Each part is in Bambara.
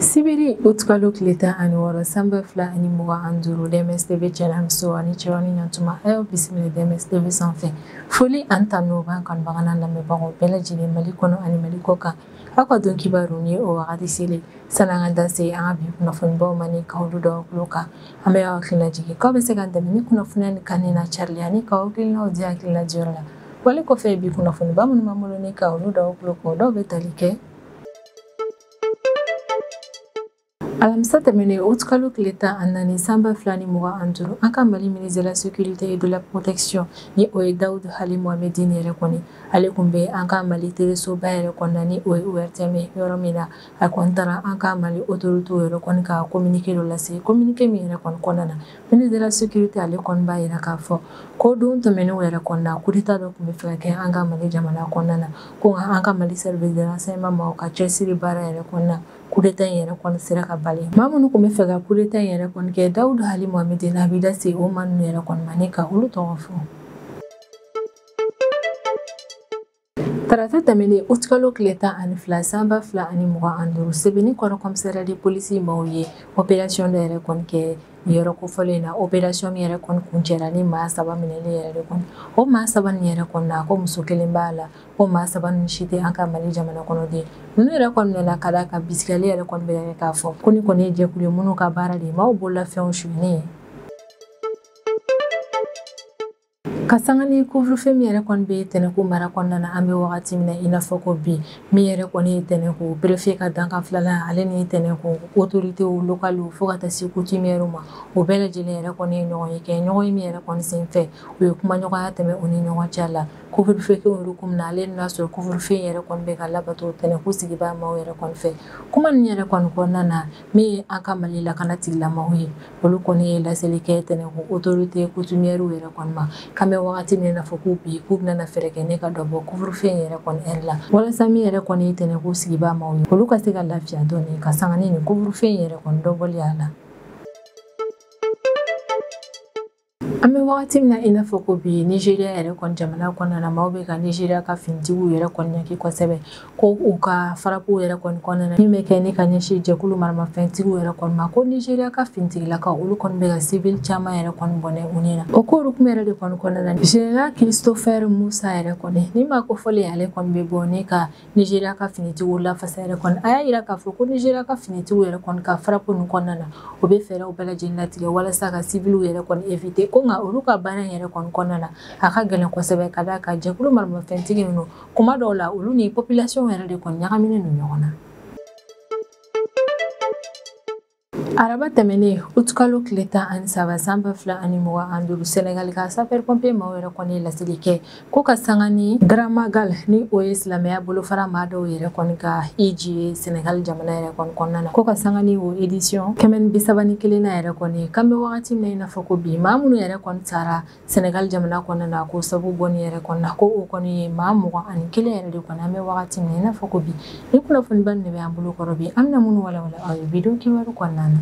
Sibiri utkalo kileta ani woro samba fla ani muga anduru DMS-TV channel so ani chewani nyantuma ayo bisimile DMS-TV sanfɛ foli anta no ban kan bagana lamɛnbagaw bɛɛ lajɛlen Mali kɔnɔ ani Mali kɔ kan aw ka dɔn kibaru ni o wagati selen san'an ka da se an ka bi kunnafonibaw ma ni k'olu dɔw tulo kan an bɛ aw hakilina jigin k'aw bɛ se k'an dɛmɛ ni kunnafoniya ni kanni na carili ani k'aw hakilinaw di hakilina diyɔrɔ la wale kɔfɛ bi kunnafoniba minnu b'an bolo ni k'olu dɔw tulo kan dɔw bɛ tali kɛ Alamisa tɛmɛnen utkalo tile 14 sanba 2025 an ka Mali ministre de la sécurité et de la protection ni o ye Dawudu Hali Muhamɛdi yɛrɛ kɔni ale kun bɛ an ka Mali telesoba yɛrɛ kɔnɔna ni o ye ORTM yɔrɔ min na a kɔni taara an ka Mali autorité yɛrɛ kɔni ka communiqué dɔ lase communiqué min yɛrɛ kɔni kɔnɔna na ministre de la sécurité ale kɔni b'a yira k'a fɔ ko don tɛmɛnenw yɛrɛ kɔnɔna coup d'état dɔ kun bɛ fɛ ka kɛ an ka Mali jamana kɔnɔna na ko nka an ka Mali service de renseignement ma ka cɛsiri baara yɛrɛ kɔnɔna coup d'état in yɛrɛ kɔni sera ka bali maa minnu kun bɛ fɛ ka coup d'état in yɛrɛ kɔni kɛ Dawudu Hali Muhamɛdi la a bɛ da se o maa ninnu yɛrɛ kɔni ma ne ka olu tɔgɔ fɔ Tarata tɛmɛnen utkalo tile 12 sanba 2025 sɛbɛnni kɔrɔ commissariat de police maaw ye opération dɔ yɛrɛ kɔni kɛ yɔrɔ kofɔlen in na opération min yɛrɛ kɔni kuncɛra ni maa 3 minɛli yɛrɛ de kɔni o maa 3 nin yɛrɛ kɔni na ko muso kelen b'a la o maa 3 nin si tɛ an ka Mali jamana kɔnɔden ninnu yɛrɛ kɔni minɛla ka da kan bisikali yɛrɛ kɔni bɛ k'a fɔ ko ni kɔni ye jɛkulu ye minnu ka baara de ye maaw bololafɛnw suyɛni ye ka sanga ni couvre-feu min yɛrɛ kɔni bɛ Tɛnɛku mara kɔnɔna na an bɛ wagati min na i n'a fɔ ko bi min yɛrɛ kɔni ye Tɛnɛku préfet ka dankan filanan ale ni Tɛnɛku autorités locales fo ka taa se coutumières ma o bɛɛ lajɛlen yɛrɛ kɔni ye ɲɔgɔn ye kɛ ɲɔgɔn ye min yɛrɛ kɔni senfɛ u ye kumaɲɔgɔnya tɛmɛ u ni ɲɔgɔn cɛ la couvre-feu kɛ hukumu na ale n'a sɔrɔ couvre-feu yɛrɛ kɔni bɛ ka labato Tɛnɛku sigibaa maaw yɛrɛ kɔni fɛ kuma nin yɛrɛ kɔni kɔnɔna na min ye an ka Mali lakana tigilamaaw ye olu kɔni ye laseli kɛ Tɛnɛku autorités coutumières yɛrɛ kɔni ma kan bɛ wagati min na fɔ k'u bi k'u bɛna fɛɛrɛ kɛ ne ka dɔ bɔ couvre-feu yɛrɛ kɔni heure la walasa min yɛrɛ kɔni ye Tɛnɛku sigibaa maaw ye olu ka se ka lafiya dɔɔni ka sanga ni couvre-feu yɛrɛ kɔni dɔ bɔli a la an bɛ wagati min na i n'a fɔ ko bi Nigéria yɛrɛ kɔni jamana kɔnɔna na maaw bɛ ka Nigéria ka finitigiw yɛrɛ kɔni ɲaki kosɛbɛ ko u ka farakow yɛrɛ kɔni kɔnɔna na min bɛ kɛ ni ka ɲɛsin jɛkulu maramafɛntigiw yɛrɛ kɔni ma ko Nigéria ka finitigilakaw olu kɔni bɛ ka civil caman yɛrɛ kɔni bɔnɛ u ni na o ko hukumu yɛrɛ de kɔni kɔnɔna na Général Christopher Musa yɛrɛ kɔni ni ma ko fɔli ale kɔni bɛ bɔ ne ka Nigéria ka finitigiw lafasa yɛrɛ kɔni a y'a yira k'a fɔ ko Nigéria ka finitigiw yɛrɛ kɔni ka farako nin kɔnɔna na o bɛ fɛɛrɛw bɛɛ lajɛlen latigɛ walasa ka civiliw yɛrɛ kɔni éviter ko nka olu ka baara yɛrɛ kɔni kɔnɔna na a ka gɛlɛn kosɛbɛ ka da ka jɛkulu maramafɛntigi ninnu kuma dɔw la olu ni population yɛrɛ de kɔni ɲagaminen don ɲɔgɔn na Araba tɛmɛnen utkalo tile 13 sanba 2025 Sénégal ka sapeur pompier maaw yɛrɛ kɔni ye laseli kɛ ko ka sanga ni Garamagal ni o ye silamɛya bolofara maa dɔw yɛrɛ kɔni ka hiji ye Sénégal jamana yɛrɛ kɔni kɔnɔna na ko ka sanga ni o édition 131 na yɛrɛ kɔni kan bɛ wagati min na i n'a fɔ ko bi maa minnu yɛrɛ kɔni taara Sénégal jamana kɔnɔna na ko sabu bɔ ni yɛrɛ kɔnɔna ko o kɔni ye maa 21 yɛrɛ de kɔni an bɛ wagati min na i n'a fɔ ko bi ni kunnafoniba nin de bɛ an bolo kɔrɔ bi an bɛna minnu walawala aw ye video kibaru kɔnɔna na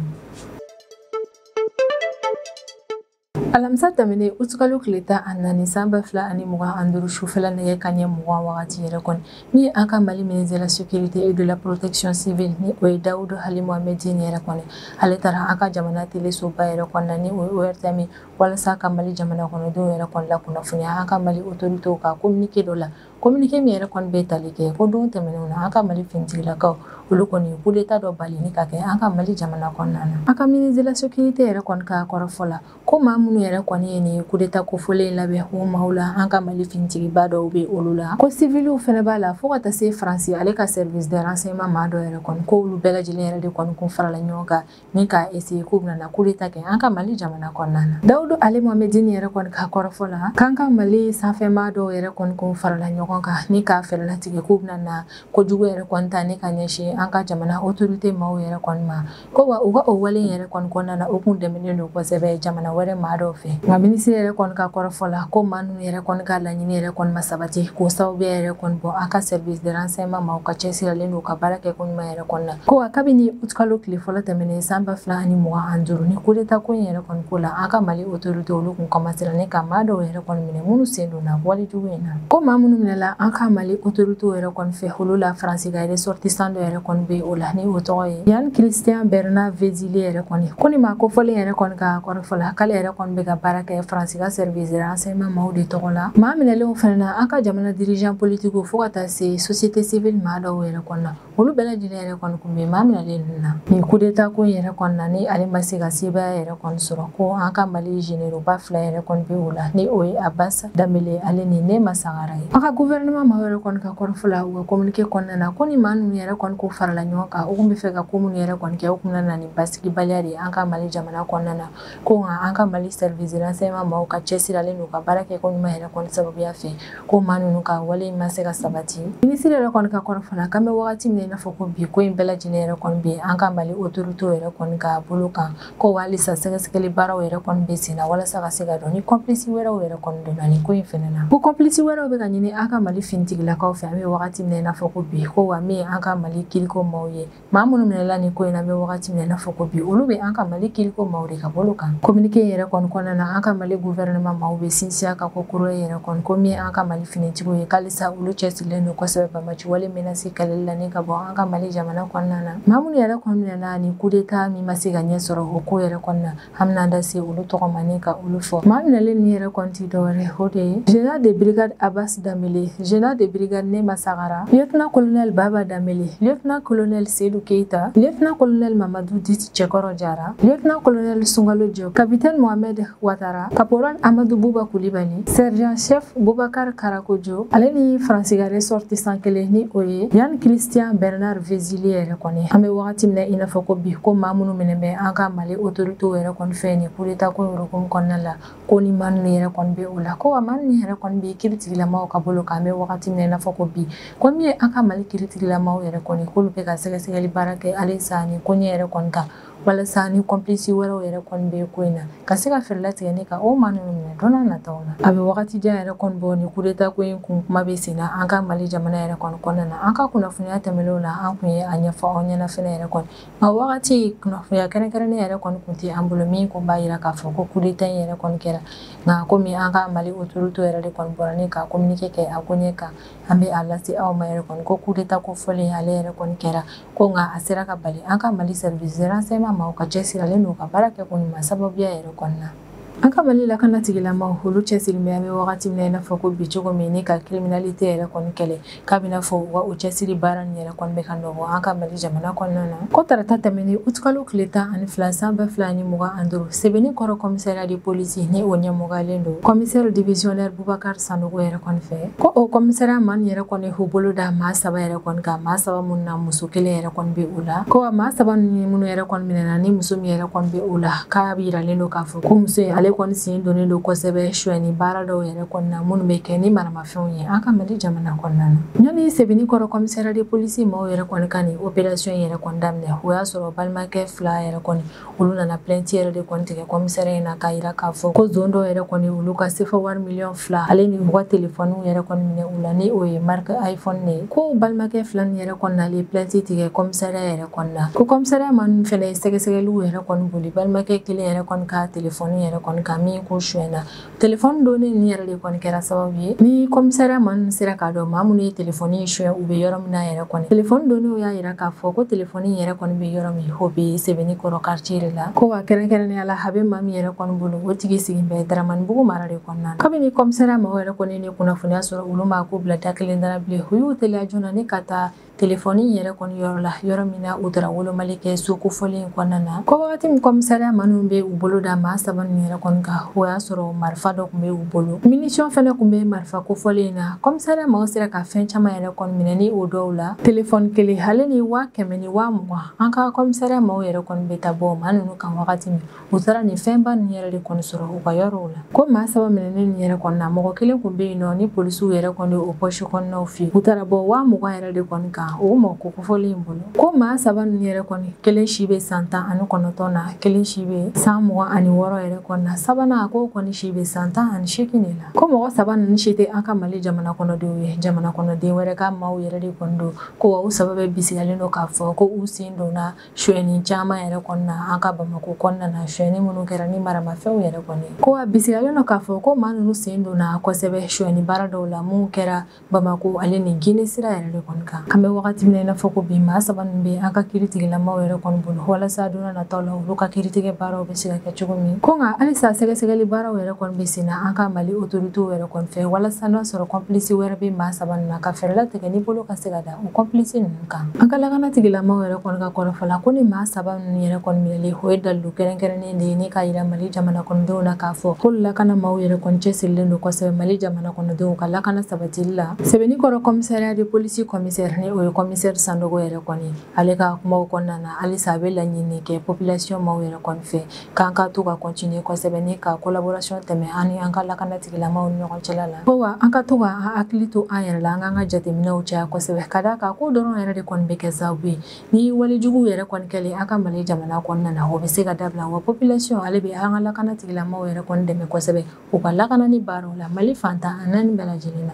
Alamisa tɛmɛnen utkalo tile 14 sanba 2025 sufɛla nɛgɛ kanɲɛ 20 wagati yɛrɛ kɔni min ye an ka Mali ministre de la sécurité et de la protection civile ni o ye Dawudu Hali Muhamɛdi yɛrɛ kɔni ale taara an ka jamana telesoba yɛrɛ kɔnɔna ni o ye ORTM walasa ka Mali jamana kɔnɔdenw yɛrɛ kɔni lakunnafoniya an ka Mali autorités ka communiqué dɔ la communiqué min yɛrɛ kɔni bɛ tali kɛ ko don tɛmɛnenw na an ka Mali finitigilakaw olu kɔni coup d'état dɔ bali ni ka kɛ an ka Mali jamana kɔnɔna na an ka ministre de la sécurité yɛrɛ kɔni ka kɔrɔfɔ la ko maa minnu yɛrɛ kɔni ye nin coup d'état kofɔlen labɛn o maaw la an ka Mali finitigiba dɔw bɛ olu la ko civiliw fɛnɛ b'a la fo ka taa se Faransi ale ka service de renseignement maa dɔ yɛrɛ kɔni ko olu bɛɛ lajɛlen yɛrɛ de kɔni kun farala ɲɔgɔn kan ni ka essayer k'u bɛna coup d'état kɛ an ka Mali jamana kɔnɔna na Dawudu Hali Muhamɛdi yɛrɛ kɔni ka kɔrɔfɔ la k'an ka Mali sanfɛmaa dɔw yɛrɛ kɔni kun farala ɲɔgɔn kan ni ka fɛɛrɛ latigɛ k'u bɛna na kojugu yɛrɛ kɔni ta ni ka ɲɛsin an ka jamana autorité maaw yɛrɛ kɔni ma ko wa u ka o wale yɛrɛ kɔni kɔnɔna na o kun dɛmɛnen don kosɛbɛ jamana wɛrɛ maa dɔw fɛ nka minisiri yɛrɛ kɔni ka kɔrɔfɔ la ko maa ninnu yɛrɛ kɔni ka laɲini yɛrɛ kɔni ma sabati k'o sababuya yɛrɛ kɔni bɔ an ka service de renseignement ma u ka cɛsiralen don ka baara kɛ ko ɲuman yɛrɛ kɔni na ko wa kabini août kalo tile fɔlɔ tɛmɛnen san 2025 ni coup d'état ko in yɛrɛ kɔni ko la an ka Mali autorité olu kun commencera ne ka maa dɔw yɛrɛ kɔni minɛ minnu sen donna walejugu in na ko maa minnu minɛla an ka Mali autorité yɛrɛ kɔni fɛ olu la France ka ressortissant dɔ yɛrɛ kɔni bɛ o la ni o tɔgɔ ye Yann Christian Bernard Vézili yɛrɛ kɔni ko ni maa kofɔlen yɛrɛ kɔni ka kɔrɔfɔ la k'ale yɛrɛ kɔni bɛ ka baara kɛ France ka service de renseignement maaw de tɔgɔ la maa minɛlenw fana na an ka jamana dirigeant politique fo ka taa se société civile maa dɔw yɛrɛ kɔni na olu bɛɛ lajɛlen yɛrɛ kɔni kun bɛ maa minɛlen ninnu na ni coup d'état ko yɛrɛ kɔni na ni ale ma se ka sebaya yɛrɛ kɔni sɔrɔ ko an ka Mali généraux ba fila yɛrɛ kɔni bɛ o la ni o ye Abbas Dambele ale ni Nema Sangara ye an ka gouvernement maa yɛrɛ kɔni ka kɔrɔfɔ la u ka communiqué kɔnɔna na ko ni maa ninnu yɛrɛ kɔni ko farala ɲɔgɔn kan u kun bɛ fɛ ka ko minnu yɛrɛ kɔni kɛ u kun na ni basigibaliya de an ka Mali jamana kɔnɔna na ko nka an ka Mali service de renseignement maaw ka cɛsiralen don ka baara kɛ ko ɲuman yɛrɛ kɔni sababuya fɛ ko maa ninnu ka wale ma se ka sabati minisiri yɛrɛ kɔni ka kɔrɔfɔ la k'an bɛ wagati min i n'a fɔ ko bi ko in bɛɛ lajɛlen yɛrɛ kɔni bɛ an ka Mali autorité yɛrɛ kɔni ka bolo kan ko halisa sɛgɛsɛgɛli baaraw yɛrɛ kɔni bɛ sen na walasa ka se ka dɔn ni complice wɛrɛw yɛrɛ kɔni donna nin ko in fɛnɛ na ko complice wɛrɛw bɛ ka ɲini an ka Mali finitigilakaw fɛ an bɛ wagati min i n'a fɔ ko bi ko wa min an ka Mali kiriko maaw ye maa minnu minɛla nin ko in na an bɛ wagati min i n'a fɔ ko bi olu bɛ an ka Mali kiriko maaw de ka bolo kan communiqué yɛrɛ kɔni kɔnɔna na an ka Mali gouvernement maaw bɛ sinsin ka ko kuro yɛrɛ kɔni ko min an ka Mali finitigiw ye k'alisa olu cɛsirilen don kosɛbɛ bamaci wale menace kɛlɛli la ni ka bɔ an ka Mali jamana kɔnɔna na maa minnu yɛrɛ kɔni minɛna ni coup d'état min ma se ka ɲɛ sɔrɔ o ko yɛrɛ kɔnɔna na an bɛna da se olu tɔgɔ ma ni ka olu fɔ maa minɛlen nin yɛrɛ kɔni tɛ dɔwɛrɛ o de ye général de brigade Abbas Dambele général de brigade Nema Sangara lieutenant colonel Baba Dambele lieutenant colonel Seydou Keita lieutenant colonel Mamadou Diti Cɛkɔrɔ Jara lieutenant colonel Sungalo Diop capitaine Mohamed Ouattara caporal Amadou Bouba Koulibaly sergent chef Boubacar Karakojo ale ni France ka ressortissant kelen ni o ye Yann Christian Bernard Vézili yɛrɛ kɔni an bɛ wagati min i n'a fɔ ko bi ko maa minnu minɛ bɛ an ka Mali autorité yɛrɛ kɔni fɛ ni coup d'état ko yɔrɔkum kɔnɔna la ko ni maa ninnu yɛrɛ kɔni bɛ o la ko wa maa ninnu yɛrɛ kɔni bɛ kiiritigilamaw ka bolo kan an bɛ wagati min i n'a fɔ ko bi ko min ye an ka Mali kiiritigilamaw yɛrɛ kɔni k'olu bɛ ka sɛgɛsɛgɛli baara kɛ halisa ni ko ɲɛ yɛrɛ kɔni kan walasa ni complice wɛrɛw yɛrɛ kɔni bɛ ko in na ka se ka fɛɛrɛ latigɛ ne ka o maa ninnu minɛ don n'a nataw la a bɛ wagati jan yɛrɛ kɔni bɔ ni coup d'état ko in kun kuma bɛ sen na an ka Mali jamana yɛrɛ kɔni kɔnɔna na an ka kunnafoniya tɛmɛnenw la an kun ye a ɲɛfɔ aw ɲɛna fɛnɛ yɛrɛ kɔni nka wagati kunnafoniya kɛrɛnkɛrɛnnen yɛrɛ kɔni kun tɛ an bolo min kun b'a yira k'a fɔ ko coup d'état in yɛrɛ kɔni kɛra nka komi an ka Mali autorité yɛrɛ de kɔni bɔra ni ka communiqué kɛ a ko ɲɛ kan an bɛ a lase aw ma yɛrɛ kɔni ko coup d'état ko fɔlen ale yɛrɛ kɔni kɛra ko nka a sera ka bali an ka Mali service de renseignement maaw ka cɛsiralen don ka baara kɛ ko ɲuman sababuya yɛrɛ kɔni na an ka Mali lakanatigilamaw olu cɛsirilen bɛ wagati min i n'a fɔ ko bi cogo min ni ka criminalité yɛrɛ kɔni kɛlɛ k'a bɛna fɔ u ka o cɛsiri baara nin yɛrɛ kɔni bɛ ka nɔgɔ an ka Mali jamana kɔnɔna na ko tarata tɛmɛnen août kalo tile 12 san 2025 Sɛbɛnnikɔrɔ commissariat de police ni o ɲɛmɔgɔyalen don commissaire divisionnaire Boubacar Sanogo yɛrɛ kɔni fɛ ko o commissariat maa nin yɛrɛ kɔni y'u bolo da maa 3 yɛrɛ kɔni kan maa 3 minnu na muso 1 yɛrɛ kɔni bɛ o la ko maa 3 minnu yɛrɛ kɔni minɛna ni muso min yɛrɛ kɔni bɛ o la k'a yiralen don k'a fɔ ko muso in ale kɔni sen donnen don kosɛbɛ suɲɛni baara dɔw yɛrɛ kɔnɔna na minnu bɛ kɛ ni maramafɛnw ye an ka Mali jamana kɔnɔna na ɲani Sɛbɛnnikɔrɔ commissariat de police maaw yɛrɛ kɔni ka nin opération yɛrɛ kɔni daminɛ o y'a sɔrɔ balimakɛ 2 yɛrɛ kɔni olu nana plainte yɛrɛ de kɔni tigɛ commissariat in na k'a yira k'a fɔ ko zone dɔw yɛrɛ kɔni olu ka CFA wari miliyɔn 2 ale ni u ka téléphone yɛrɛ kɔni minɛ u la ni o ye marque iPhone ne ko balimakɛ 2 nin yɛrɛ kɔni nalen plainte tigɛ commissariat yɛrɛ kɔni na ko commissariat ma ninnu fɛnɛ sɛgɛsɛgɛliw yɛrɛ kɔni boli balimakɛ 1 yɛrɛ kɔni ka téléphone yɛrɛ kɔni ka min ko suɲɛna téléphone donné ni yɛrɛ de kɔni kɛra sababu ye ni commissariat ma ninnu sera k'a dɔn maa minnu ye téléphone in suɲɛ u bɛ yɔrɔ min na yɛrɛ kɔni téléphone donné y'a yira k'a fɔ ko téléphone in yɛrɛ kɔni bɛ yɔrɔ min o bɛ Sɛbɛnnikɔrɔ quartier de la ko wa kɛrɛnkɛrɛnnenya la a bɛ maa min yɛrɛ kɔni bolo o tigi sigin bɛ Daramanibugu mara de kɔnɔna na kabini commissariat maaw yɛrɛ kɔni ni kunnafoniya sɔrɔ olu m'a ko bila da kelen da la bilen u y'u teliya joona ni ka taa téléphone yɛrɛ kɔni yɔrɔ la yɔrɔ min na u taara wolomali kɛ so kofɔlen in kɔnɔna na ko wagati min commissariat ma ninnu bɛ u bolo da maa 3 ninnu yɛrɛ kɔni kan o y'a sɔrɔ marifa dɔ tun bɛ u bolo munition fɛnɛ tun bɛ marifa kofɔlen in na commissariat maaw sera ka fɛn caman yɛrɛ kɔni minɛ ni o dɔw la téléphone kelen ale ni 100 ni 20 an ka commissariat maaw yɛrɛ kɔni bɛ taa bɔ maa ninnu kan wagati min u taara nin fɛnba ninnu yɛrɛ de kɔni sɔrɔ u ka yɔrɔw la ko maa 3 minɛnen nin yɛrɛ kɔni na mɔgɔ 1 tun bɛ yen nɔ ni polisiw yɛrɛ kɔni o poche kɔnɔnaw fɛ u taara bɔ 20 yɛrɛ de kɔni kan kan o mo ko fɔlen bolo ko maa saba ninnu yɛrɛ kɔni kelen si bɛ san 19 na kelen si bɛ san 26 yɛrɛ kɔnɔna sabanan ko kɔni si bɛ san 18 de la ko mɔgɔ saba ninnu si tɛ an ka Mali jamana kɔnɔdenw ye jamana kɔnɔden wɛrɛ ka maaw yɛrɛ de kɔni don ko wa u saba bɛ bisigalen don k'a fɔ ko u sen donna suɲɛni caman yɛrɛ kɔnɔna an ka Bamako kɔnɔna na suɲɛni minnu kɛra ni maramafɛnw yɛrɛ kɔni ko wa bisigalen don k'a fɔ ko maa ninnu sen donna kosɛbɛ suɲɛni baara dɔw la mun kɛra Bamako ale ni Guinée sira yɛrɛ de kɔni kan an bɛ wagati min na i n'a fɔ ko bi maa saba ninnu bɛ an ka kiiritigilamaw yɛrɛ kɔni bolo walasa don nataw la olu ka kiiritigɛ baaraw bɛ se ka kɛ cogo min ko nka halisa sɛgɛsɛgɛli baaraw yɛrɛ kɔni bɛ sen na an ka Mali autoritéw yɛrɛ kɔni fɛ walasa n'a sɔrɔ complice wɛrɛ bɛ maa saba ninnu na ka fɛɛrɛ latigɛ ni bolo ka se ka da o complice ninnu kan an ka lakanatigilamaw yɛrɛ kɔni ka kɔrɔfɔla ko ni maa saba ninnu yɛrɛ kɔni minɛlen o ye dalilu kɛrɛnkɛrɛnnen de ye ne ka yira Mali jamana kɔnɔdenw na k'a fɔ ko lakanamaw yɛrɛ kɔni cɛsirilen don kosɛbɛ Mali jamana kɔnɔdenw ka lakana sabatili la sɛbɛnnikɔrɔ commissariat de police commissaire ni o ye commissaire Sandogo yɛrɛ kɔni ale ka kumaw kɔnɔna na halisa a bɛ laɲini kɛ population maw yɛrɛ kɔni fɛ k'an ka to ka continuer kosɛbɛ ni ka collaboration tɛmɛ ani an ka lakanatigilamaw ni ɲɔgɔn cɛla la ko wa an ka to ka hakili to an yɛrɛ la an k'an ka jateminɛw caya kosɛbɛ ka d'a kan ko dɔrɔn yɛrɛ de kɔni bɛ kɛ sababu ye ni walejugu yɛrɛ kɔni kɛlen an ka Mali jamana kɔnɔna na o bɛ se ka dabila wa population ale bɛ an ka lakanatigilamaw yɛrɛ kɔni dɛmɛ kosɛbɛ u ka lakanani baaraw la Mali fantan a naani bɛɛ lajɛlen na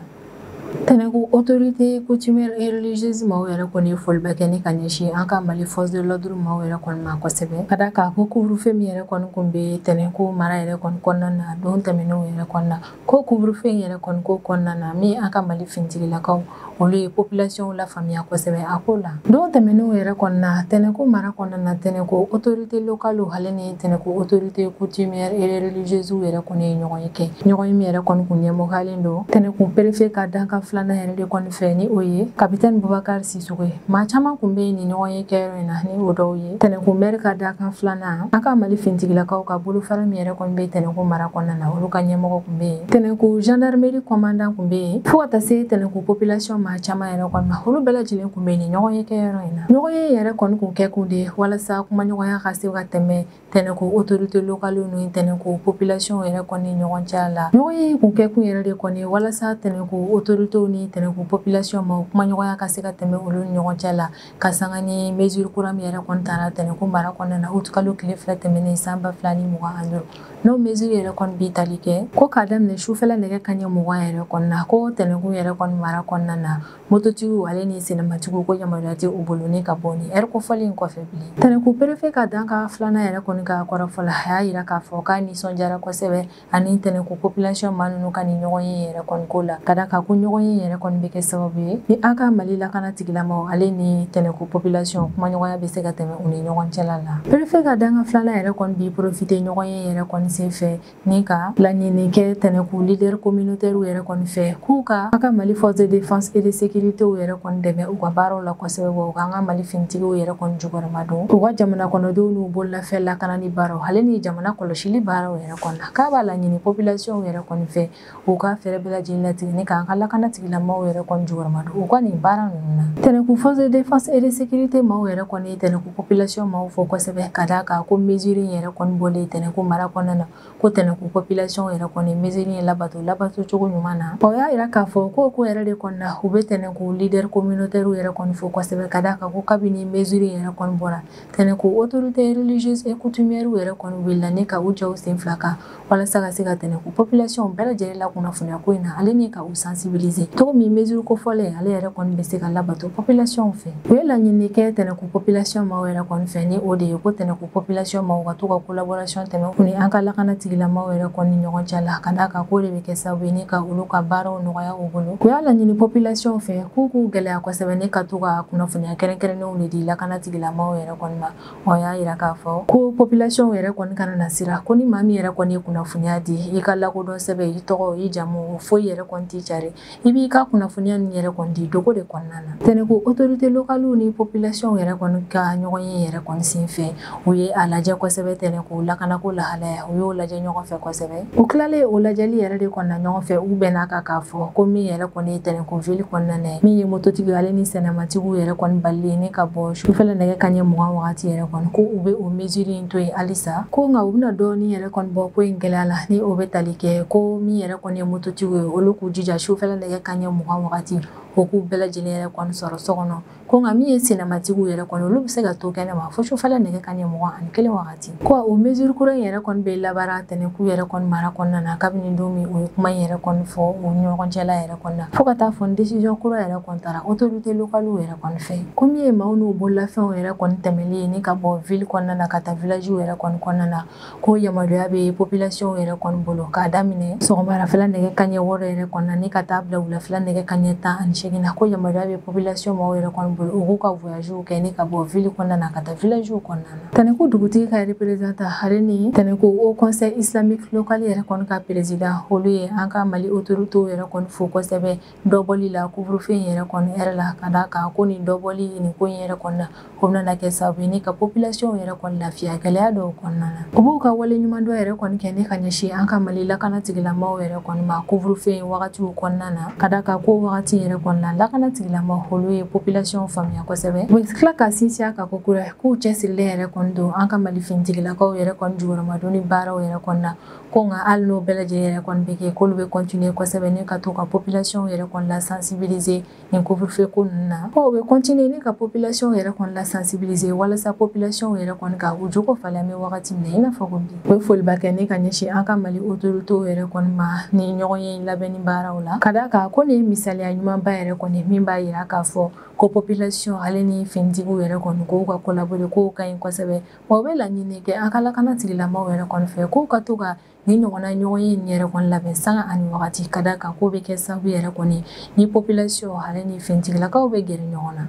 tɛnɛku autorité coutumière et religieuse maw yɛrɛ kɔni ye foliba kɛ ni ka ɲɛsin an ka Mali force de l'ordre maw yɛrɛ kɔni ma kosɛbɛ ka d'a kan ko couvre-feu min yɛrɛ kɔni kun bɛ tɛnɛku mara yɛrɛ kɔni kɔnɔna na don tɛmɛnenw yɛrɛ kɔnɔna ko couvre-feu yɛrɛ kɔni ko kɔnɔna na min an ka Mali finitigilakaw olu ye population la faamuya kosɛbɛ a ko la don tɛmɛnenw yɛrɛ kɔnɔna tɛnɛku mara kɔnɔna na tɛnɛku autorité locale hali ni tɛnɛku autorité coutumière et religieuse yɛrɛ kɔni ye ɲɔgɔn ye kɛ ɲɔgɔn ye min yɛrɛ kɔni kun ɲɛmɔgɔyalen don tɛnɛku préfet ka danka filanan yɛrɛ de kɔni fɛ ni o ye capitaine Boubacar Sissoco ye maa caman kun bɛ ni ɲɔgɔn ye kɛyɔrɔ in na ni o dɔw ye tɛnɛku maire ka dankan filanan an ka Mali finitigilakaw ka bolofara min yɛrɛ kɔni bɛ tɛnɛku mara kɔnɔna na olu ka ɲɛmɔgɔ kun bɛ yen tɛnɛku gendarmerie commandant kun bɛ yen fo ka taa se tɛnɛku population maa caman yɛrɛ kɔni ma olu bɛɛ lajɛlen kun bɛ ni ɲɔgɔn ye kɛyɔrɔ in na ɲɔgɔn ye yɛrɛ kɔni kun kɛ kun de walasa kumaɲɔgɔnya ka se ka tɛmɛ tɛnɛku autorité locale ni tɛnɛku population yɛrɛ kɔni ɲɔgɔn cɛ la ɲɔgɔn ye kun kɛ kun yɛrɛ de kɔni walasa tɛnɛku autorité ni tɛnɛku population ma kumaɲɔgɔnya ka se ka tɛmɛ olu ni ɲɔgɔn cɛ la ka sanga ni mesure kura min yɛrɛ kɔni tara tɛnɛku mara kɔnɔna na août kalo tile 2 tɛmɛnen san 2025 n'o mesure yɛrɛ kɔni bi tali kɛ ko k'a daminɛ sufɛla nɛgɛ kaɲɛ 20 yɛrɛ kɔnɔna ko tɛnɛku yɛrɛ kɔni mara kɔnɔna na mototigiw ale ni senamatigiw ko yamaruya tɛ u bolo ni ka bɔ ni heure kofɔlen in kɔfɛ bilen tɛnɛku préfet ka danka filanan yɛrɛ kɔni ka kɔrɔfɔla a y'a yira k'a fɔ k'a nisɔndiyara kosɛbɛ ani tɛnɛku population maa ninnu ka ni ɲɔgɔn ye yɛrɛ kɔni ko la ka da kan ko ɲɔgɔn ye yɛrɛ kɔni bɛ kɛ sababu ye ni an ka Mali lakanatigilamaw ale ni tɛnɛku population kumaɲɔgɔnya bɛ se ka tɛmɛ u ni ɲɔgɔn cɛla la préfet ka danka filanan yɛrɛ kɔni bi profiter ɲɔgɔn ye yɛrɛ kɔni sen fɛ ni ka laɲini kɛ tɛnɛku leader communautaire yɛrɛ kɔni fɛ k'u ka an ka Mali force de défense et de sécurité yɛrɛ kɔni dɛmɛ u ka baaraw la kosɛbɛ wa u ka an ka Mali finitigiw yɛrɛ kɔni jukɔrɔma don u ka jamana kɔnɔdenw n'u bololafɛn lakanani baaraw hali ni jamana kɔlɔsili baaraw yɛrɛ kɔni na k'a b'a laɲini population yɛrɛ kɔni fɛ u ka fɛɛrɛ bɛɛ lajɛlen latigɛ ni k'an ka lakanatigilamaw yɛrɛ kɔni jukɔrɔma don u ka nin baara ninnu na tɛnɛku force de défense et de sécurité maw yɛrɛ kɔni ye tɛnɛku population maw fɔ kosɛbɛ ka d'a kan ko mesure yɛrɛ kɔni bɔlen tɛnɛku mara kɔnɔna na ko tɛnɛku population yɛrɛ kɔni mesure ye labato cogo ɲuman na o y'a yira k'a fɔ ko yɛrɛ de kɔni na u bɛ tɛnɛku leader communautaire yɛrɛ kɔni fɔ kosɛbɛ ka d'a kan ko kabini mesure yɛrɛ kɔni bɔra tɛnɛku autorité religieuse et coutumière yɛrɛ kɔni wulila ni ka u jɔ u sen fila kan walasa ka se ka tɛnɛku population bɛɛ lajɛlen la kunnafoniya ko in na ale ni ka u sensibiliser cogo min mesure kofɔlen ale yɛrɛ kɔni bɛ se ka labato population fɛ u ye laɲini kɛ tɛnɛku population maw yɛrɛ kɔni fɛ ni o de ye ko tɛnɛku population maw ka to ka collaboration tɛmɛ u ni an ka lakanatigilamaw yɛrɛ kɔni ni ɲɔgɔn cɛ la ka d'a kan ko de bɛ kɛ sababu ye ni ka olu ka baaraw nɔgɔya u bolo u y'a laɲini population fɛ k'u gɛlɛya kosɛbɛ ni ka to ka kunnafoniya kɛrɛnkɛrɛnnenw de di lakanatigilamaw yɛrɛ kɔni ma o y'a yira k'a fɔ ko population yɛrɛ kɔni kana na sira ko ni maa min yɛrɛ kɔni ye kunnafoniya di i ka lakodɔn sɛbɛn i tɔgɔ i jamu foyi yɛrɛ kɔni t'i cari i b'i ka kunnafoniya nin yɛrɛ kɔni di dogo de kɔnɔna na tɛnɛku autorité locale ni population yɛrɛ kɔni ka ɲɔgɔn ye yɛrɛ kɔni sen fɛ u ye a lajɛ kosɛbɛ tɛnɛku lakanako lahalaya u y'o lajɛ ɲɔgɔn fɛ kosɛbɛ u tilalen o lajɛli yɛrɛ de kɔnɔna ɲɔgɔn fɛ u bɛn'a kan k'a fɔ ko min yɛrɛ kɔni ye tɛnɛku ville kɔnɔna na min ye mototigi ale ni sɛnɛmatigiw yɛrɛ kɔni balilen ni ka bɔ sufɛla nɛgɛ kaɲɛ 20 wagati yɛrɛ kɔni ko u bɛ o mesure in to yen halisa ko nka u bɛna dɔɔni yɛrɛ kɔni bɔ ko in gɛlɛya la ni o bɛ tali kɛ ko min yɛrɛ kɔni ye mototigiw ye olu k'u jija sufɛla nɛgɛ kaɲɛ 20 wagati o k'u bɛɛ lajɛlen yɛrɛ kɔni sɔrɔ so kɔnɔ ko nka min ye senamatigiw yɛrɛ kɔni olu bɛ se ka to kɛnɛma fo sufɛla nɛgɛ kanɲɛ 21 wagati ko o mesure kura in yɛrɛ kɔni bɛ labaara Tɛnɛkun yɛrɛ kɔni mara kɔnɔna na kabini don min o ye kuma in yɛrɛ kɔni fɔ o ɲɔgɔn cɛla yɛrɛ kɔni na fo ka taa fɔ décision kura yɛrɛ kɔni taara autorité locale yɛrɛ kɔni fɛ ko min ye maaw n'u bololafɛnw yɛrɛ kɔni tɛmɛli ye ni ka bɔ ville kɔnɔna na ka taa village yɛrɛ kɔni kɔnɔna na ko yamaruya bɛ population yɛrɛ kɔni bolo k'a daminɛ sɔgɔmarafɛla nɛgɛ kanɲɛ 6 yɛrɛ kɔni na ni ka taa bila wulafɛla nɛgɛ kanɲɛ 18 na ko yamaruya bɛ population maaw yɛrɛ kɔni bolo u k'u ka voyage kɛ ni ka bɔ ville kɔnɔna na ka taa village kɔnɔna na Tɛnɛkun dugutigi ka représentant ale ni Tɛnɛkun au conseil islamique local yɛrɛ kɔni ka président olu ye an ka Mali autorité yɛrɛ kɔni fo kosɛbɛ dɔbɔli la couvre-feu yɛrɛ kɔni heure la ka d'a kan ko nin dɔbɔli nin ko in yɛrɛ kɔni na o bɛna kɛ sababu ye ni ka population yɛrɛ kɔni lafiya gɛlɛya dɔw kɔnɔna na u b'u ka wale ɲuman dɔ yɛrɛ kɔni kɛ ni ka ɲɛsin an ka Mali lakana tigilamaaw yɛrɛ kɔni ma couvre-feu in wagatiw kɔnɔna na ka d'a kan ko wagati yɛrɛ kɔni na lakana tigilamaaw olu ye population faamuya kosɛbɛ u bɛ tila ka sinsin a kan ko kura k'u cɛsirilen yɛrɛ kɔni don an ka Mali finitigilakaw yɛrɛ kɔni jukɔrɔmadon ni baaraw yɛrɛ kɔni na ko nka hali n'o bɛɛ lajɛlen yɛrɛ kɔni bɛ kɛ k'olu bɛ continuer kosɛbɛ ni ka to ka population yɛrɛ kɔni la sensibiliser nin couvre-feu ko ninnu na ko u bɛ continuer ni ka population yɛrɛ kɔni la sensibiliser walasa population yɛrɛ kɔni ka u jogo falen bɛ wagati min na i n'a fɔ ko bi u bɛ foliba kɛ ni ka ɲɛsin an ka Mali autorité yɛrɛ kɔni ma ni ɲɔgɔn ye labɛnni baaraw la ka d'a kan ko nin ye misaliya ɲumanba yɛrɛ kɔni min b'a yira k'a fɔ ko population ale ni finitigiw yɛrɛ kɔni k'u ka collaborer k'u ka ɲi kosɛbɛ wa u bɛ laɲini kɛ an ka lakana tigilamaaw yɛrɛ kɔni fɛ k'u ka to ka ni ɲɔgɔnna ɲɔgɔn ye nin yɛrɛ kɔni labɛn sanga ani wagati ka d'a kan k'o bɛ kɛ sababu yɛrɛ kɔni ni population ale ni finitigilakaw bɛ gɛrɛ ɲɔgɔn na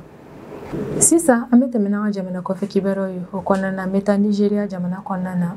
sisan an bɛ tɛmɛ n'an ka jamana kɔfɛ kibaruyaw ye o kɔnɔna na n bɛ taa Nigéria jamana kɔnɔna na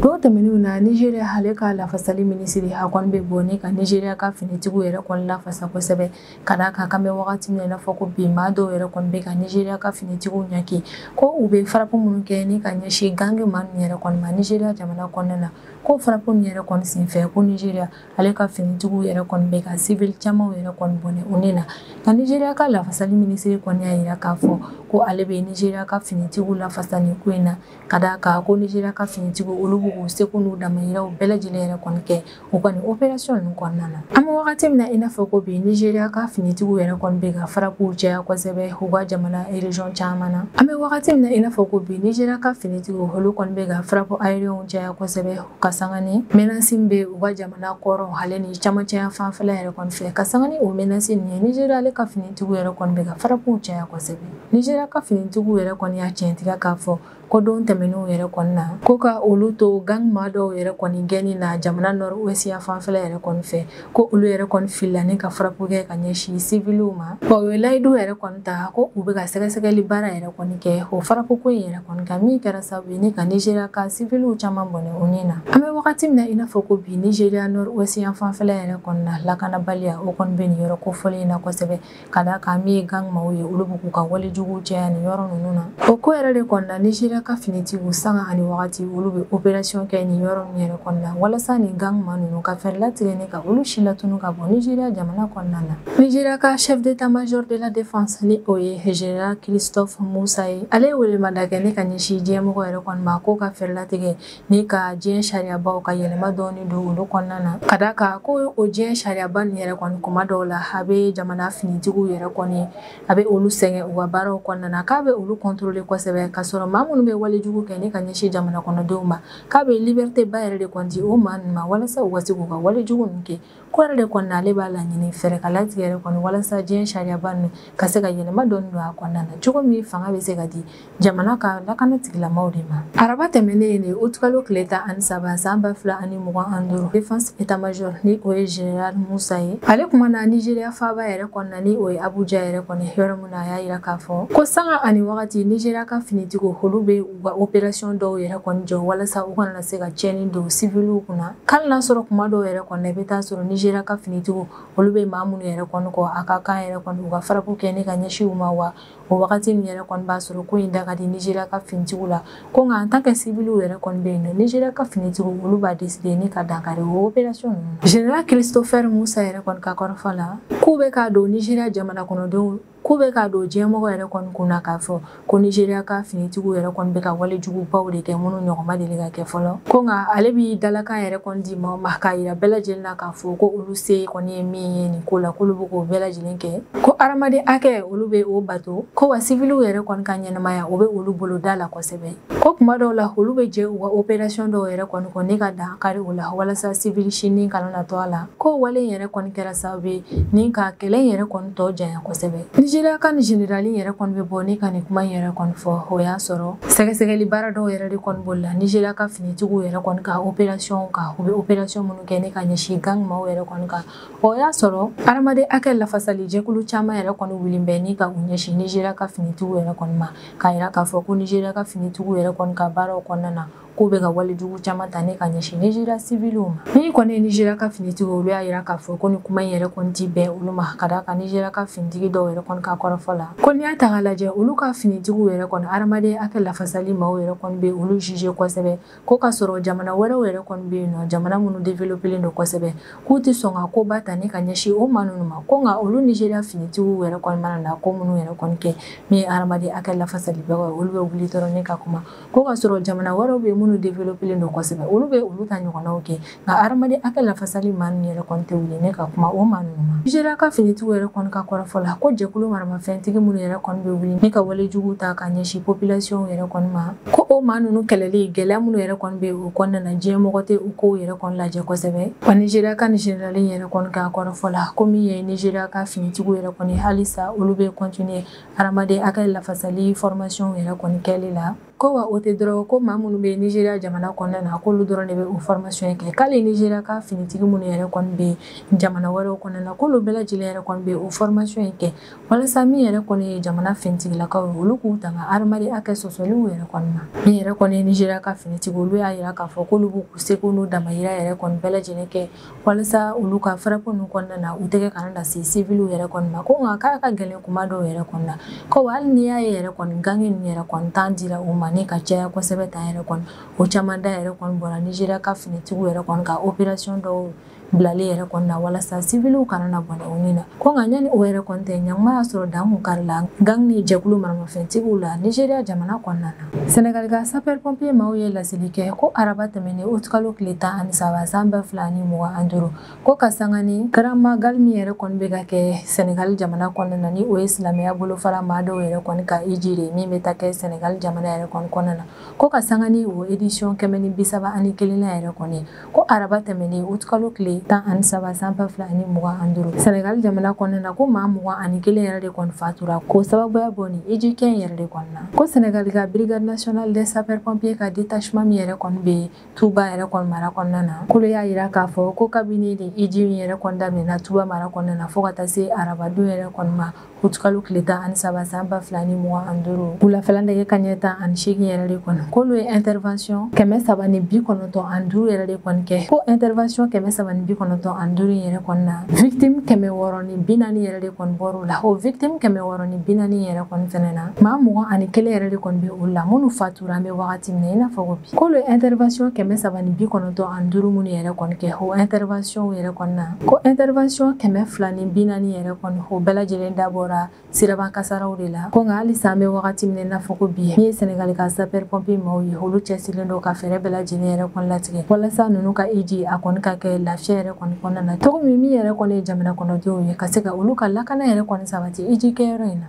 dɔw tɛmɛnenw na Nigéria ale ka lafasali minisiri a kɔni bɛ bɔ ni ka Nigéria ka finitigiw yɛrɛ kɔni lafasa kosɛbɛ ka d'a kan kan bɛ wagati min na i n'a fɔ ko bi maa dɔw yɛrɛ kɔni bɛ ka Nigéria ka finitigiw ɲaki ko u bɛ frappe minnu kɛ ni ka ɲɛsin gange maa ninnu yɛrɛ kɔni ma Nigéria jamana kɔnɔna na ko frappe ninnu yɛrɛ kɔni senfɛ ko Nigéria ale ka finitigiw yɛrɛ kɔni bɛ ka civil camanw yɛrɛ kɔni bɔnɛ o ni na ka Nigéria ka lafasali minisiri kɔni y'a jira k'a fɔ ko ale bɛ Nigéria ka finitigiw lafasa nin ko in na ka d'a kan ko Nigéria ka finitigiw olu b'u seko n'u damayiraw bɛɛ lajɛlen yɛrɛ kɔni kɛ u ka nin opération ninnu kɔnɔna na an bɛ wagati min na i n'a fɔ ko bi Nigéria ka finitigiw yɛrɛ kɔni bɛ ka frappes caya kosɛbɛ u ka jamana région caman na an bɛ wagati min na i n'a fɔ ko bi Nigéria ka finitigiw olu kɔni bɛ ka frappes aériennes caya kosɛbɛ ka sanga ni menace bɛ u ka jamana kɔrɔ ale ni camancɛya fanfɛla yɛrɛ kɔni fɛ ka sanga ni o menace nin ye Nigéria ale ka finitigiw yɛrɛ kɔni bɛ ka frappes caya kosɛbɛ Nigéria ka finitigiw yɛrɛ kɔni y'a tiɲɛtigiya k'a fɔ ko don tɛmɛnenw yɛrɛ kɔni na ko ka olu to gang maa dɔw yɛrɛ kɔni gɛnni na jamana nord-ouest fanfɛla yɛrɛ kɔni fɛ ko olu yɛrɛ kɔni filila ni ka frappe kɛ ka ɲɛsin civiliw ma u ye layidu yɛrɛ kɔni ta ko u bɛ ka sɛgɛsɛgɛli baara yɛrɛ kɔni kɛ o frappe ko in yɛrɛ kɔni kan min kɛra sababu ye ni ka Nigéria ka civiliw caman bɔnɛ o ni na an bɛ wagati min na i n'a fɔ ko bi Nigéria nord-ouest fanfɛla yɛrɛ kɔni na lakanabaliya o kɔni bɛ nin yɔrɔ kofɔlen in na kosɛbɛ ka d'a kan min ye gang maaw ye olu bɛ k'u ka walejuguw caya nin yɔrɔ ninnu na o ko yɛrɛ de kɔni na Nigéria ka finitigiw sanga ani wagati olu bɛ opération kɛ nin yɔrɔ ninnu yɛrɛ kɔni na walasa nin gang maa ninnu ka fɛɛrɛ latigɛ ni ka olu si latunu ka bɔ Nigéria jamana kɔnɔna na Nigéria ka chef d'état-major de la défense ni o ye général Christophe Moussa ye ale ye welemada kɛ ni ka ɲɛsin diɲɛmɔgɔ yɛrɛ kɔni ma ko ka fɛɛrɛ latigɛ ni ka diɲɛ sariyabaw ka yɛlɛma dɔɔni don olu kɔnɔna na ka d'a kan ko o diɲɛ sariyaba nin yɛrɛ kɔni kuma dɔw la a bɛ jamana finitigiw yɛrɛ kɔni a bɛ olu sɛgɛn u ka baaraw kɔnɔna na k'a bɛ olu contrôler kosɛbɛ ka sɔrɔ maa minnu bɛ walejugu kɛ ni ka ɲɛsin jamana kɔnɔdenw ma k'a bɛ liberté ba yɛrɛ de kɔni di o maa ninnu ma walasa u ka se k'u ka walejugu ninnu kɛ ko yɛrɛ de kɔni na ale b'a laɲini fɛɛrɛ ka latigɛ yɛrɛ kɔni walasa diɲɛ sariyaba ninnu ka se ka yɛlɛma dɔɔni don a kɔnɔna na cogo min fanga bɛ se ka di jamana ka lakana tigilamaaw de ma araba tɛmɛnen de août kalo tile 13 san 2025 défense état-major ni o ye général Moussa ye ale kuma na Nigéria faaba yɛrɛ kɔnɔna ni o ye Abuja yɛrɛ kɔni yɔrɔ min na a y'a jira k'a fɔ ko sanga ani wagati Nigéria ka finitigiw olu bɛ u ka opération dɔw yɛrɛ kɔni jɔ walasa u kana se ka tiɲɛni don civiliw kunna hali n'a sɔrɔ kuma dɔw yɛrɛ kɔni i bɛ taa sɔrɔ Nigéria ka finitigiw olu bɛ maa minnu yɛrɛ kɔni kɔ a ka kan yɛrɛ kɔni u ka frappe kɛ ni ka ɲɛsin u ma wa o wagati min yɛrɛ kɔni b'a sɔrɔ ko in da ka di Nigéria ka finitigiw la ko nka en tant que civiliw yɛrɛ kɔni bɛ yen nɔ Nigéria ka finitigiw olu b'a décider ni ka dankari o opération ninnu général Christopher Moussa yɛrɛ kɔni ka kɔrɔfɔ la k'u bɛ k'a don Nigéria jamana kɔnɔdenw ko ko be ka do jemo yɛrɛ kɔni kunna k'a fɔ ko Nigeria ka finitigiw yɛrɛ kɔni bɛ ka wale jugubaw de kɛ minnu ɲɔgɔnma deli ka kɛ fɔlɔ ko nka ale bi dalakan yɛrɛ kɔni di maaw ma k'a yira bɛɛ lajɛlen na k'a fɔ ko olu se kɔni ye min ye nin ko la k'olu bɛ k'o bɛɛ lajɛlen kɛ ko adamaden hakɛ olu bɛ o bato ko wa civiliw yɛrɛ kɔni ka ɲɛnamaya o bɛ olu bolo da la kosɛbɛ ko kuma dɔw la olu bɛ jɛ u ka opération dɔw yɛrɛ kɔni kɔ ne ka dan kari o la walasa civil sini kana na to a la ko wale yɛrɛ kɔni kɛra sababu ye ni ka kɛlɛ yɛrɛ kɔni tɔ janya kosɛbɛ Nigeria ka ni général yɛrɛ kɔni bɛ bɔ ne ka nin kuma yɛrɛ kɔni fɔ o y'a sɔrɔ sɛgɛsɛgɛli baara dɔw yɛrɛ de kɔni bolo la Nigeria ka finitigiw yɛrɛ kɔni ka opération ka u bɛ opération minnu kɛ ne ka ɲɛsin gang maaw yɛrɛ kɔni kan o y'a sɔrɔ adamaden hakɛ lafasali jɛkulu caman yɛrɛ kɔni wuli bɛ ni ka u ɲɛsin Nigeria ka finitigiw yɛrɛ kɔni ma k'a yira k'a fɔ ko Nigeria ka finitigiw yɛrɛ kɔni ka baaraw kɔnɔna na k'u bɛ ka wale jugu caman ta ne ka ɲɛsin Nigeria civiliw ma ni kɔni ye Nigeria ka finitigiw olu y'a yira k'a fɔ ko ni kuma in yɛrɛ kɔni ti bɛn olu ma ka d'a kan Nigeria ka finitigi dɔw yɛrɛ kɔni ka kɔrɔfɔ la ko n'i y'a ta k'a lajɛ olu ka finitigiw yɛrɛ kɔni adamaden hakɛ lafasali maaw yɛrɛ kɔni bɛ olu juge kosɛbɛ ko ka sɔrɔ jamana wɛrɛw yɛrɛ kɔni bɛ yen nɔ jamana minnu développelen don kosɛbɛ k'u tɛ sɔn ka koba ta ne ka ɲɛsin o maa ninnu ma ko nka olu Nigeria finitigiw yɛrɛ kɔni mana na ko minnu yɛrɛ kɔni kɛ min ye adamaden hakɛ lafasali bagaw olu bɛ wuli dɔrɔn ne ka kuma ko ka sɔrɔ jamana wɛrɛw bɛ minnu développelen don kosɛbɛ olu bɛ olu ta ɲɔgɔnnaw kɛ nka adamaden hakɛ lafasali maa ninnu yɛrɛ kɔni tɛ wuli ne ka kuma o maa ninnu ma Nigeria ka finitigiw yɛrɛ kɔni ka kɔrɔfɔ la ko jɛkulu maramafɛntigi minnu yɛrɛ kɔni bɛ wuli ne ka wale jugu ta ka ɲɛsin population yɛrɛ kɔni ma ko o maa ninnu kɛlɛli gɛlɛya minnu yɛrɛ kɔni bɛ o kɔnɔna na diɲɛ mɔgɔ tɛ u kow yɛrɛ kɔni lajɛ kosɛbɛ wa Nigeria ka ni général yɛrɛ kɔni ka kɔrɔfɔ la ko min ye Nigeria ka finitigiw yɛrɛ kɔni halisa olu bɛ continuer adamaden hakɛ lafasali formation yɛrɛ kɔni kɛli la ko wa o tɛ dɔrɔn ko maa minnu bɛ Nigeria jamana kɔnɔna na k'olu dɔrɔn de bɛ o formation kɛ k'ale Nigeria ka finitigi minnu yɛrɛ kɔni bɛ jamana wɛrɛw kɔnɔna na k'olu bɛɛ lajɛlen yɛrɛ kɔni bɛ o formation kɛ walasa min yɛrɛ kɔni ye jamana finitigilakaw ye olu k'u tanga adamaden hakɛ sɔsɔliw yɛrɛ kɔni ma min yɛrɛ kɔni ye Nigeria ka finitigi olu y'a yira k'a fɔ k'olu b'u seko n'u damayira yɛrɛ kɔni bɛɛ lajɛlen kɛ walasa olu ka frappe ninnu kɔnɔna na u tɛgɛ kana na se civiliw yɛrɛ kɔni ma ko nka k'a ka gɛlɛn kuma dɔw yɛrɛ kɔni na ko hali n'i y'a ye yɛrɛ kɔni gangi ninnu yɛrɛ kɔni tan dira u ma ne ka caya kosɛbɛ ta yɛrɛ kɔni o caman da yɛrɛ kɔni bɔra Nigeria ka finitigiw yɛrɛ kɔni ka opération dɔw bilali yɛrɛ kɔni na walasa civiliw kana na bɔnɛ u ni na ko nka ɲani o yɛrɛ kɔni tɛ ɲanguma y'a sɔrɔ dan kun kari la gang ni jɛkulu maramafɛntigiw la Nigeria jamana kɔnɔna na Senegal ka sapeur pompier maaw ye laseli kɛ ko araba tɛmɛnen août kalo tile 13 san 2025 ko ka sanga ni grand magal min yɛrɛ kɔni bɛ ka kɛ Senegal jamana kɔnɔna na ni o ye silamɛya bolofara maa dɔw yɛrɛ kɔni ka hiji de min bɛ ta kɛ Senegal jamana yɛrɛ kɔni kɔnɔna na ko ka sanga ni o édition 131 na yɛrɛ kɔni ko araba tɛmɛnen août kalo tile 13 san 2025 Senegal jamana kɔnɔna na ko maa 21 yɛrɛ de kɔni fatura ko sababuya bɔ ni hiji kɛ yɛrɛ de kɔni na ko Senegal ka brigade nationale des sapeurs pompiers ka détachement min yɛrɛ kɔni bɛ Touba yɛrɛ kɔni mara kɔnɔna na k'olu y'a yira k'a fɔ ko kabini de hiji min yɛrɛ kɔni daminɛna Touba mara kɔnɔna na fo ka taa se arabadon yɛrɛ kɔni ma août kalo tile 13 san 2025 wulafɛla nɛgɛ kanɲɛ 18 yɛrɛ de kɔni k'olu ye intervention 395 yɛrɛ de kɔni kɛ ko intervention 395 yɛrɛ kɔni na victime 640 yɛrɛ de kɔni bɔr'u la o victime 640 yɛrɛ kɔni fɛnɛ na maa 21 yɛrɛ de kɔni bɛ o la minnu fatura an bɛ wagati min na i n'a fɔ ko bi k'olu ye intervention 395 minnu yɛrɛ kɔni kɛ o intervention yɛrɛ kɔni na ko intervention 240 yɛrɛ kɔni o bɛɛ lajɛlen dabɔra siraban kasaraw de la ko nka halisa an bɛ wagati min na i n'a fɔ ko bi min ye Senegal ka sapeur pompier maaw ye olu cɛsirilen don ka fɛɛrɛ bɛɛ lajɛlen yɛrɛ kɔni latigɛ walasa ninnu ka hiji a kɔni ka kɛ lafiya yɛrɛ kɔni kɔnɔna na cogo min yɛrɛ kɔni ye jamana kɔnɔdenw ye ka se ka olu ka lakana yɛrɛ kɔni sabati hiji kɛyɔrɔ in na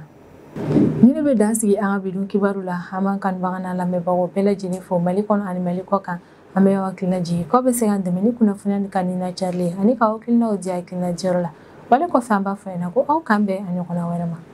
ni ne bɛ dan sigi an ka bidon kibaru la an b'an kanubaga n'a lamɛnbagaw bɛɛ lajɛlen fo Mali kɔnɔ ani Mali kɔ kan an bɛ hakilina jigin k'aw bɛ se k'an dɛmɛ ni kunnafoniya ni ka ni lacari ani ka hakilinaw di hakilina diyɔrɔ la wale kɔfɛ an b'a fɔ ɲɛna ko aw k'an bɛn a ɲɔgɔnna wɛrɛ ma